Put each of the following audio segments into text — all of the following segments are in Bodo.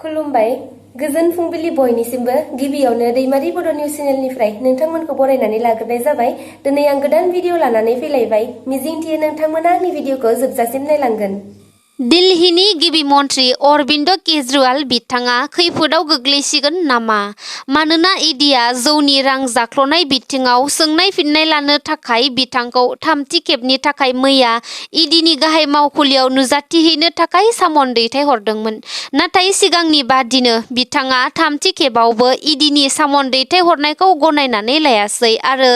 खुलुमबाय गोजोन फुंबिलि बयनिसिमबो गिबियावनो दैमारि बड' निउस चेनेलनिफ्राय नोंथांमोनखौ बरायनानै लाग्रोनाय जाबाय। दिनै आं गोदान भिडिअ लानानै फैलायबाय। मिजिंथियो नोंथांमोना आंनि भिडिअखौ जोबजासिम नायलांगोन। दिल्लीनि गिबि मन्त्रि अरबिन्द केजरीवाल बिथाङा खैफोदाव गोग्लैसिगोन नामा? मानोना इडिया जौनि रां जाख्ल'नाय बिथिङाव सोंनाय फिननाय लानो थाखाय बिथांखौ थामथि खेबनि थाखाय मैया इडिनि गाहाय मावखुलियाव नुजाथिहैनो थाखाय सामन दैथायहरदोंमोन। नाथाय सिगांनि बादिनो बिथाङा थामथि खेबावबो इडिनि सामन दैथायहरनायखौ गनायनानै लायासै आरो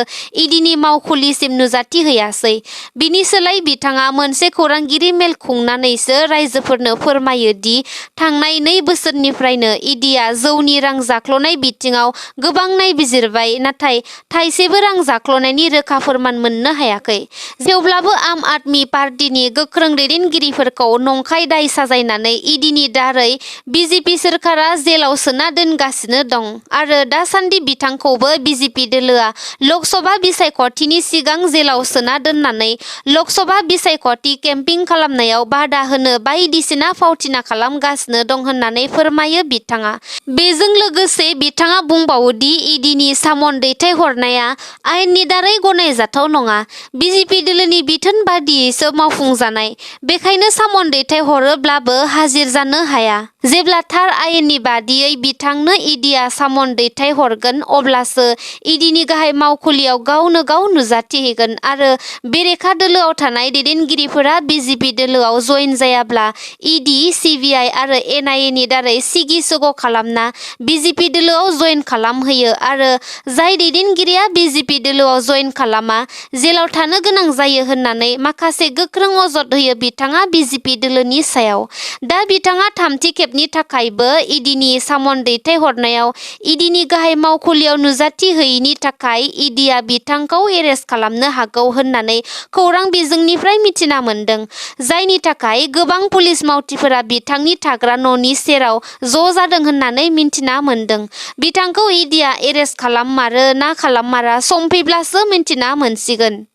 इडिनि मावखुलिसिम नुजाथिहैयासै। बिनि सोलाय बिथाङा मोनसे खौरांगिरि मेल खुंनानैसो रायजोफोरनो फोरमायो दि थांनाय 2 बोसोरनिफ्रायनो इडिया जौनि रां जाख्ल'नाय बिथिङाव गोबां नायबिजिरबाय नाथाय थाइसेबो रां जाख्ल'नायनि रोखा फोरमान मोननो हायाखै। थेवब्लाबो आम आदमी पार्टीनि गोख्रों दैदेनगिरिफोरखौ नंखाय दाय साजायनानै इडिनि दारै बिजेपि सोरखारा जेलाव सोना दोनगासिनो दं आरो दासान्दि बिथांखौबो बिजेपि दोलोआ लकसभा बिसायख'थिनि सिगां जेलाव सोना दोननानै लकसभा बिसायख'थि केम्पिं खालामनायाव बादा होनो बायदिसिना फावथिना खालामगासिनो दं होननानै फोरमायो बिथाङा। बेजों लोगोसे बिथाङा बुंबावो दि इडिनि सामन दैथायहरनाया आयेननि दारै गनायजाथाव नङा। बिजेपि दोलोनि बिथोन बादियैसो मावफुंजानाय। बेखायनो सामन दैथायहरोब्लाबो हाजिर जानो हाया। जेब्ला थार आयेननि बादियै बिथांनो इडिया सामन दैथायहरगोन अब्लासो इडिनि गाहाय मावखुलियाव गावनो गाव नुजाथिहैगोन आरो बेरेखा दोलोआव थानाय दैदेनगिरिफोरा बिजेपि दोलोआव जयेन जायाब्ला इडि, सिबिआइ आरो एनआइएनि दारै सिगि सग' खालामना बिजेपि दोलोआव जयेन खालामहोयो आरो जाय दैदेनगिरिया बिजेपि दोलोआव जयेन खालामा जेलाव थानो गोनां जायो होननानै माखासे गोख्रों अजद होयो बिथाङा बिजेपि दोलोनि सायाव। दा बिथाङा थामथि खेबनि थाखायबो इडिनि सामन दैथायहरनायाव इडिनि गाहाय मावखुलियाव नुजाथिहैयैनि थाखाय इडिया बिथांखौ एरेस्ट खालामनो हागौ होननानै खौरां बिजोंनिफ्राय मिथिना मोन्दों। जायनि थाखाय गोबां पुलिस मावथिफोरा बिथांनि थाग्रा न'नि सेराव ज' जादों होननानै मिन्थिना मोन्दों। बिथांखौ इडिया एरेस्ट खालाममारो ना खालाममारा सम फैब्लासो मिन्थिना मोनसिगोन।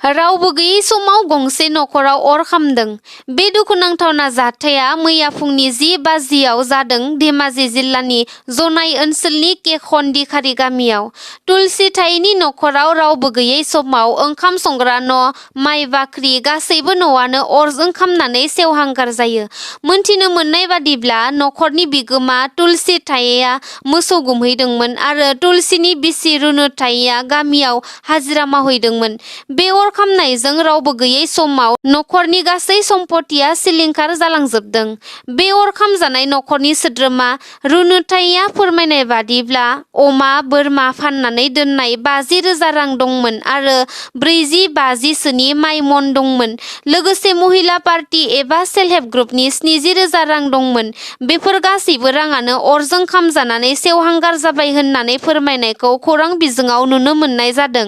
रावबो गैयै समाव गंसे नखराव अर खामदों। बे दुखुनांथावना जाथाया मैया फुंनि 10 बाजियाव जादों धेमाजि जिल्लानि जनाय ओनसोलनि केखन्दिखारि गामियाव। तुलसि थायैनि नखराव रावबो गैयै समाव ओंखाम संग्रा न', माइ बाख्रि गासैबो न'आनो अरजों खामनानै सेवहांगार जायो। मोनथिनो मोननाय बादिब्ला नखरनि बिगोमा तुलसि थायैया मोसौ गुमहैदोंमोन आरो तुलसिनि बिसि रुनुथायैया गामियाव हाजिरा मावहैदोंमोन। बे अर खामनायजों रावबो गैयै समाव नखरनि गासै सम्पथिया सिलिंखार जालांजोबदों। बे अर खामजानाय नखरनि सोद्रोमा रुनुथायैया फोरमायनाय बादिब्ला अमा, बोरमा फाननानै दोननाय 50,000 रां दंमोन आरो 40-50 सोनि माइ मन दंमोन। लोगोसे महिला पार्टी एबा सेल्फ हेल्प ग्रुपनि 70,000 रां दंमोन। बेफोर गासैबो राङानो अरजों खामजानानै सेवहांगार जाबाय होननानै फोरमायनायखौ खौरां बिजोङाव नुनो मोननाय जादों।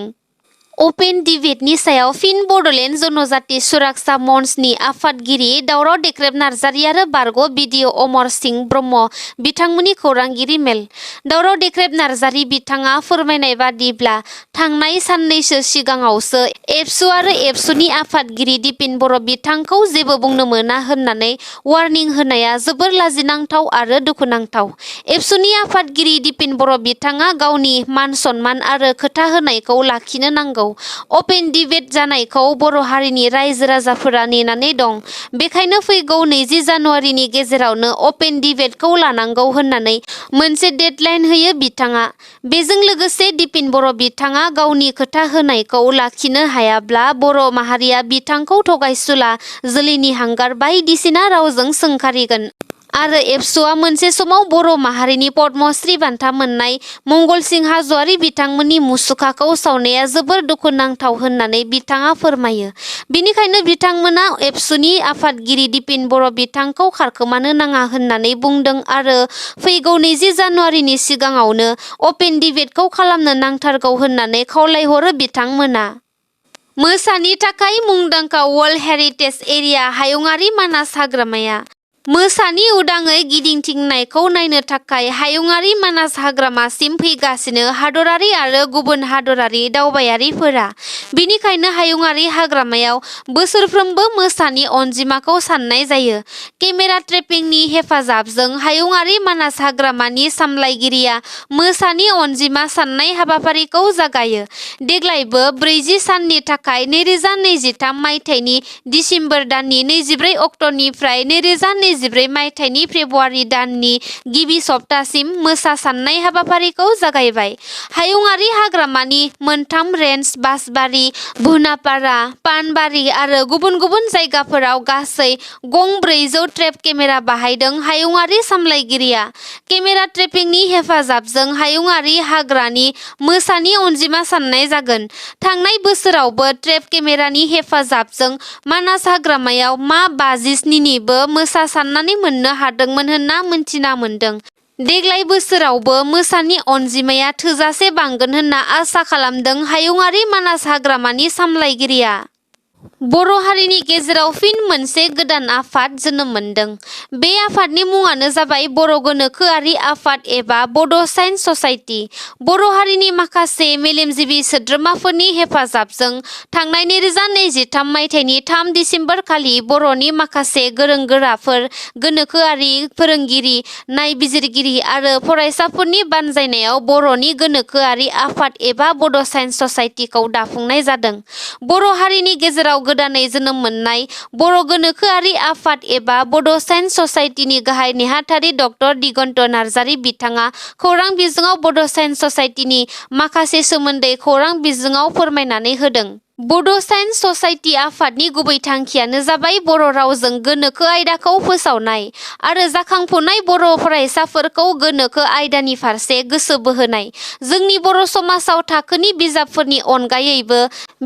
अपेन डिबेटनि सायाव फिन बड'लेण्ड जनजाति सुरक्षा मन्चनि आफादगिरि दावराव देख्रेब नार्जारि आरो बारग' बिडिअ अमर सिंह ब्रह्म बिथांमोननि खौरांगिरि मेल। दावराव देख्रेब नार्जारि बिथाङा फोरमायनाय बादिब्ला थांनाय साननैसो सिगाङावसो एबसु आरो एबसुनि आफादगिरि दिपेन बर' बिथांखौ जेबो बुंनो मोना होननानै वार्निं होनाया जोबोर लाजिनांथाव आरो दुखुनांथाव। एबसुनि आफादगिरि दिपेन बर' बिथाङा गावनि मान सन्मान आरो खोथा होनायखौ लाखिनो नांगौ। अपेन डिबेट जानायखौ बर' हारिनि रायजो राजाफोरा नेनानै दं। बेखायनो फैगौ 20 जानुवारिनि गेजेरावनो अपेन डिबेटखौ लानांगौ होननानै मोनसे डेडलाइन होयो बिथाङा। बेजों लोगोसे दिपेन बर' बिथाङा गावनि खोथा होनायखौ लाखिनो हायाब्ला बर' माहारिया बिथांखौ थगायसुला जोलैनि हांगार बायदिसिना रावजों सोंखारिगोन। आरो एबसुआ मोनसे समाव बर' माहारिनि पद्मश्री बान्था मोननाय मंगलसिं हाज'वारि बिथांमोननि मुसुखाखौ सावनाया जोबोर दुखुनांथाव होननानै बिथाङा फोरमायो। बिनिखायनो बिथांमोना एबसुनि आफादगिरि दिपेन बर' बिथांखौ खारखोमानो नाङा होननानै बुंदों आरो फैगौ 20 जानुवारिनि सिगाङावनो अपेन डिबेटखौ खालामनो नांथारगौ होननानै खावलायहरो बिथांमोना। मोसानि थाखाय मुंदांखा वर्ल्ड हेरिटेज एरिया हायुङारि मानास हाग्रामाया मोसानि उदाङै गिदिंथिंनायखौ नायनो थाखाय हायुङारि मानास हाग्रामासिम फैगासिनो हादरारि आरो गुबुन हादरारि दावबायारिफोरा। बिनिखायनो हायुङारि हाग्रामायाव बोसोरफ्रोमबो मोसानि अनजिमाखौ साननाय जायो। केमेरा ट्रेपिंनि हेफाजाबजों हायुङारि मानास हाग्रामानि सामलायगिरिया मोसानि अनजिमा साननाय हाबाफारिखौ जागायो। देग्लायबो 40 साननि थाखाय 2023 मायथाइनि दिसेम्बर दाननि 24 अक्ट'निफ्राय 2024 मायथाइनि फेब्रुवारि दाननि गिबि सप्तासिम मोसा साननाय हाबाफारिखौ जागायबाय। हायुङारि हाग्रामानि मोनथाम रेन्ज बासबारि, भुनापारा, पानबारि आरो गुबुन गुबुन जायगाफोराव गासै गं 400 ट्रेप केमेरा बाहायदों हायुङारि सामलायगिरिया। केमेरा ट्रेपिंनि हेफाजाबजों हायुङारि हाग्रानि मोसानि अनजिमा साननाय जागोन। थांनाय बोसोरावबो ट्रेप केमेरानि हेफाजाबजों मानास हाग्रामायाव मा 57निबो मोसा साननानै मोननो हादोंमोन होनना मिन्थिना मोन्दों। देग्लाय बोसोरावबो मोसानि अनजिमाया थोजासे बांगोन होनना आसा खालामदों हायुङारि मानास हाग्रामानि सामलायगिरिया। बर' हारिनि गेजेराव फिन मोनसे गोदान आफाद जोनोम मोनदों। बे आफादनि मुङानो जाबाय बर' गोनोखोआरि आफाद एबा बड' साइन्स ससाइटि। बर' हारिनि माखासे मेलेमजिबि सोद्रोमाफोरनि हेफाजाबजों थांनाय 2023 मायथाइनि 3 दिसेम्बर खालि बर'नि माखासे गोरों गोराफोर, गोनोखोआरि, फोरोंगिरि, नायबिजिरगिरि आरो फरायसाफोरनि बानजायनायाव बर'नि गोनोखोआरि आफाद एबा बड' साइन्स ससाइटिखौ दाफुंनाय जादों। बर' हारिनि गेजेराव गोदानै जोनोम मोननाय बर' गोनोखोआरि आफाद एबा बड' साइन्स ससाइटिनि गाहाय नेहाथारि डक्टर दिगन्त नार्जारि बिथाङा खौरां बिजोङाव बड' साइन्स ससाइटिनि माखासे सोमोन्दै खौरां बिजोङाव फोरमायनानै होदों। बड' साइन्स ससाइटि आफादनि गुबै थांखियानो जाबाय बर' रावजों गोनोखो आयदाखौ फोसावनाय आरो जाखांफुनाय बर' फरायसाफोरखौ गोनोखो आयदानि फारसे गोसो बोहोनाय। जोंनि बर' समाजाव थाखोनि बिजाबफोरनि अनगायैबो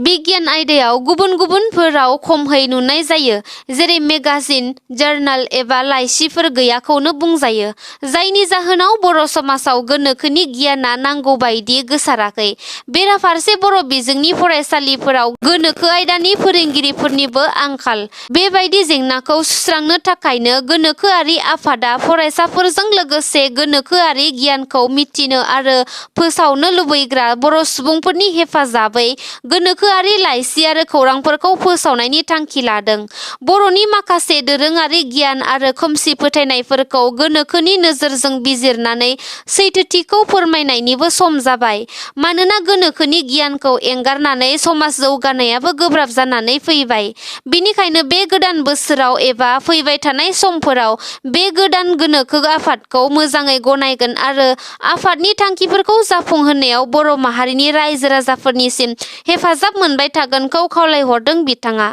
बिगियान आयदायाव गुबुन गुबुनफोराव खमहै नुनाय जायो, जेरै मेगाजिन, जार्नाल एबा लाइसिफोर गैयाखौनो बुंजायो। जायनि जाहोनाव बर' समाजाव गोनोखोनि गियाना नांगौबायदि गोसाराखै। बेराफारसे बर' बिजोंनि फरायसालिफोराव गोनोखो आयदानि फोरोंगिरिफोरनिबो आंखाल। बेबायदि जेंनाखौ सुस्रांनो थाखायनो गोनोखोआरि आफादा फरायसाफोरजों लोगोसे गोनोखोआरि गियानखौ मिथिनो आरो फोसावनो लुबैग्रा बर' सुबुंफोरनि हेफाजाबै गोनोखोआरि लाइसि आरो खौरांफोरखौ फोसावनायनि थांखि लादों। बर'नि माखासे दोरोङारि गियान आरो खोमसि फोथायनायफोरखौ गोनोखोनि नोजोरजों बिजिरनानै सैथोथिखौ फोरमायनायनिबो सम जाबाय। मानोना गोनोखोनि गियानखौ एंगारनानै समाज जौगानायाबो गोब्राब जानानै फैबाय। बिनिखायनो बे गोदान बोसोराव एबा फैबाय थानाय समफोराव बे गोदान गोनोखो आफादखौ मोजाङै गनायगोन आरो आफादनि थांखिफोरखौ जाफुंहोनायाव बर' माहारिनि रायजो राजाफोरनिसिम हेफाजाब मोनबाय थागोनखौ खावलायहरदों बिथाङा।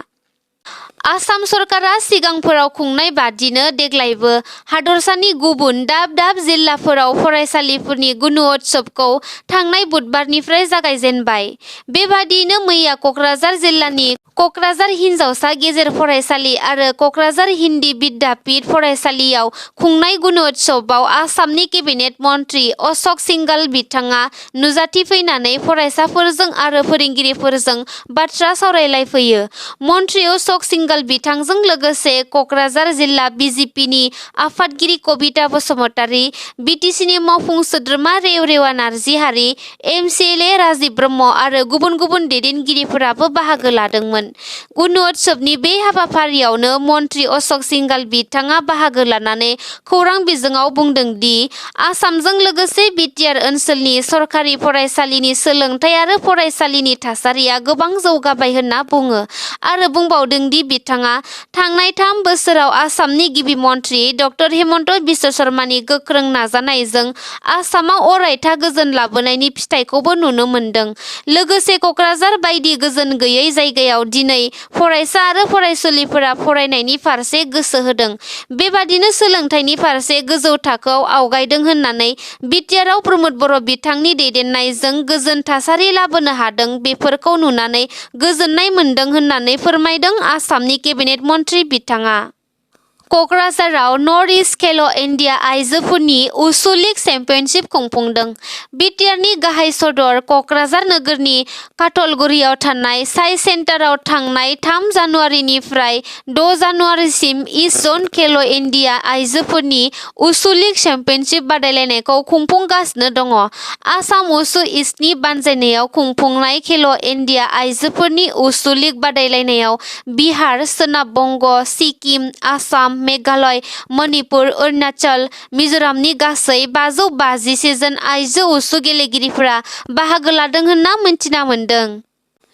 आसाम सरकारा सिगांफोराव खुंनाय बादिनो देग्लायबो हादरसानि गुबुन दाब दाब जिल्लाफोराव फरायसालिफोरनि गुन'त्सबखौ थांनाय बुधबारनिफ्राय जागायजेनबाय। बेबादियैनो मैया कक्राझार जिल्लानि कक्राझार हिनजावसा गेजेर फरायसालि आरो कक्राझार हिन्दी बिद्यापीठ फरायसालियाव खुंनाय गुन'त्सबआव आसामनि केबिनेट मन्त्रि अशक सिंघाल बिथाङा नुजाथिफैनानै फरायसाफोरजों आरो फोरोंगिरिफोरजों बाथ्रा सावरायलायफैयो। मन्त्रि अशक सिंघाल बिथांजों लोगोसे कक्राझार जिल्ला बिजेपिनि आफादगिरि कबिता बसुमतारी, बिटिसिनि मावफुं सोद्रोमा रेवरेवा नार्जिहारि, एमसिएलए राजिब ब्रह्म आरो गुबुन गुबुन दैदेनगिरिफोराबो बाहागो लादोंमोन। गुन'त्सबनि बे हाबाफारियावनो मन्त्रि अशक सिंघाल बिथाङा बाहागो लानानै खौरां बिजोङाव बुंदों दि आसामजों लोगोसे बिटिआर ओनसोलनि सरकारि फरायसालिनि सोलोंथाइ आरो फरायसालिनि थासारिया गोबां जौगाबाय होनना बुङो आरो बुंबावदों दि बिथाङा थांनाय 3 बोसोराव आसामनि गिबि मन्त्रि डक्टर हेमन्त बिश्व शर्मानि गोख्रों नाजानायजों आसामाव अरायथा गोजोन लाबोनायनि फिथाइखौबो नुनो मोन्दों। लोगोसे कक्राझार बायदि गोजोन गैयै जायगायाव दिनै फरायसा आरो फरायसुलिफोरा फरायनायनि फारसे गोसो होदों। बेबादिनो सोलोंथाइनि फारसे गोजौ थाखोआव आवगायदों होननानै बिटिआरआव प्रमोद बर' बिथांनि दैदेननायजों गोजोन थासारि लाबोनो हादों, बेफोरखौ नुनानै गोजोननाय मोन्दों होननानै फोरमायदों आसामनि केबिनेट मन्त्रि बिथाङा। क'क्राझाराव नर्थ इस्ट खेल' इन्डिया आइजोफोरनि उसु लीग चेम्पियनशिप खुंफुंदों। बिटिआरनि गाहाय सदर क'क्राझार नोगोरनि काटलगुरियाव थानाय साइ सेन्टाराव थांनाय 3 जानुवारिनिफ्राय 6 जानुवारिसिम इस्ट जन खेल' इन्डिया आइजोफोरनि उसु लीग चेम्पियनशिप बादायलायनायखौ खुंफुंगासिनो दङ। आसाम उसु इस्टनि बानजायनायाव खुंफुंनाय खेल' इन्डिया आइजोफोरनि उसु लीग बादायलायनायाव बिहार, सोनाब बंग, सिक्किम, आसाम, मेघालय, मणिपुर, अरुणाचल, मिज'रामनि गासै 551 जन आइजो उसु गेलेगिरिफोरा बाहागो लादों होनना मिन्थिना मोन्दों।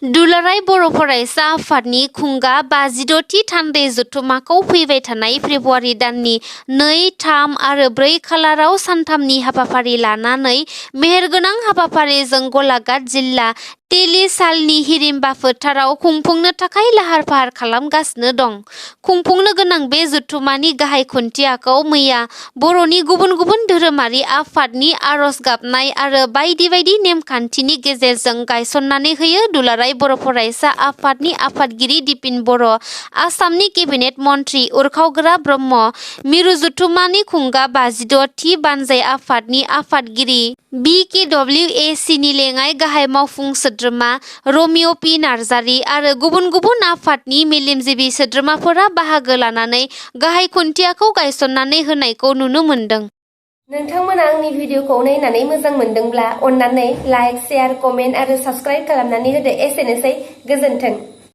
दुलाराय बर' फरायसा आफादनि खुंगा 56थि थान्दै जथुम्माखौ फैबाय थानाय फेब्रुवारि दाननि 2, 3 आरो 4 खालाराव सानथामनि हाबाफारि लानानै मेहेरगोनां हाबाफारिजों गलाघाट जिल्ला तेलिसालनि हिरिम्बा फोथाराव खुंफुंनो थाखाय लाहार फाहार खालामगासिनो दं। खुंफुंनो गोनां बे जथुम्मानि गाहाय खुन्थियाखौ मैया बर'नि गुबुन गुबुन धोरोमारि आफादनि आरज गाबनाय आरो बायदि बायदि नेमखान्थिनि गेजेरजों गायसननानै होयो दुलाराय बर' फरायसा आफादनि आफादगिरि दिपिन बर', आसामनि केबिनेट मन्थ्रि उरखावगोरा ब्रह्म, मिरु जथुम्मानि खुंगा 56थि बानजाय आफादनि आफादगिरि BKWACनि लेङाइ गाहाय मावफुं सोद्रोमा रमिअ पि नार्जारि आरो गुबुन गुबुन आफादनि मेलेमजिबि सोद्रोमाफोरा बाहागो लानानै गाहाय खुन्थियाखौ गायसननानै होनायखौ नुनो मोन्दों। नोंथांमोना आंनि भिडिअखौ नायनानै मोजां मोनदोंब्ला अन्नानै लाइक, शेयार, कमेन्ट आरो साबस्क्राइब खालामनानै होदो। एसेनोसै, गोजोन्थों।